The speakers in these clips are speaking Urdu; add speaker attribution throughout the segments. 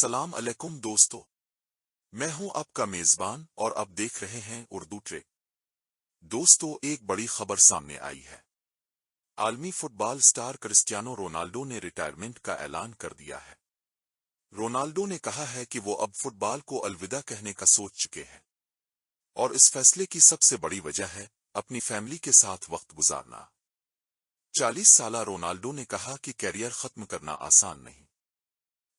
Speaker 1: السلام علیکم دوستو، میں ہوں آپ کا میزبان اور آپ دیکھ رہے ہیں اردو ٹریک۔ دوستو، ایک بڑی خبر سامنے آئی ہے۔ عالمی فٹ بال سٹار کرسٹیانو رونالڈو نے ریٹائرمنٹ کا اعلان کر دیا ہے۔ رونالڈو نے کہا ہے کہ وہ اب فٹ بال کو الوداع کہنے کا سوچ چکے ہیں، اور اس فیصلے کی سب سے بڑی وجہ ہے اپنی فیملی کے ساتھ وقت گزارنا۔ 40 سالہ رونالڈو نے کہا کہ کیریئر ختم کرنا آسان نہیں،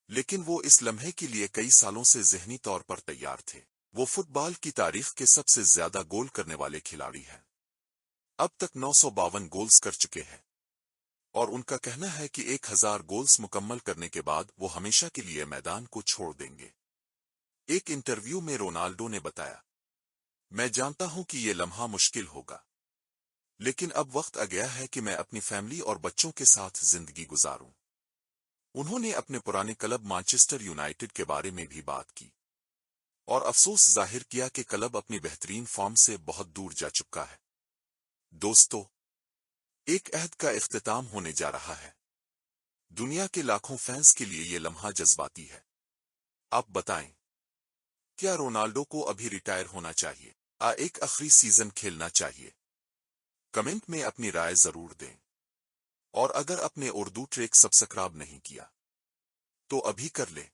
Speaker 1: لیکن وہ اس لمحے کے لیے کئی سالوں سے ذہنی طور پر تیار تھے۔ وہ فٹ بال کی تاریخ کے سب سے زیادہ گول کرنے والے کھلاڑی ہیں۔ اب تک 952 گولز کر چکے ہیں، اور ان کا کہنا ہے کہ 1000 گولز مکمل کرنے کے بعد وہ ہمیشہ کے لیے میدان کو چھوڑ دیں گے۔ ایک انٹرویو میں رونالڈو نے بتایا، میں جانتا ہوں کہ یہ لمحہ مشکل ہوگا، لیکن اب وقت آ گیا ہے کہ میں اپنی فیملی اور بچوں کے ساتھ زندگی گزاروں۔ انہوں نے اپنے پرانے کلب مانچسٹر یونائیٹڈ کے بارے میں بھی بات کی، اور افسوس ظاہر کیا کہ کلب اپنی بہترین فارم سے بہت دور جا چکا ہے۔ دوستو، ایک عہد کا اختتام ہونے جا رہا ہے۔ دنیا کے لاکھوں فینس کے لیے یہ لمحہ جذباتی ہے۔ آپ بتائیں، کیا رونالڈو کو ابھی ریٹائر ہونا چاہیے یا ایک آخری سیزن کھیلنا چاہیے؟ کمنٹ میں اپنی رائے ضرور دیں، اور اگر اپنے اردو ٹریک سبسکرائب نہیں کیا تو ابھی کر لیں۔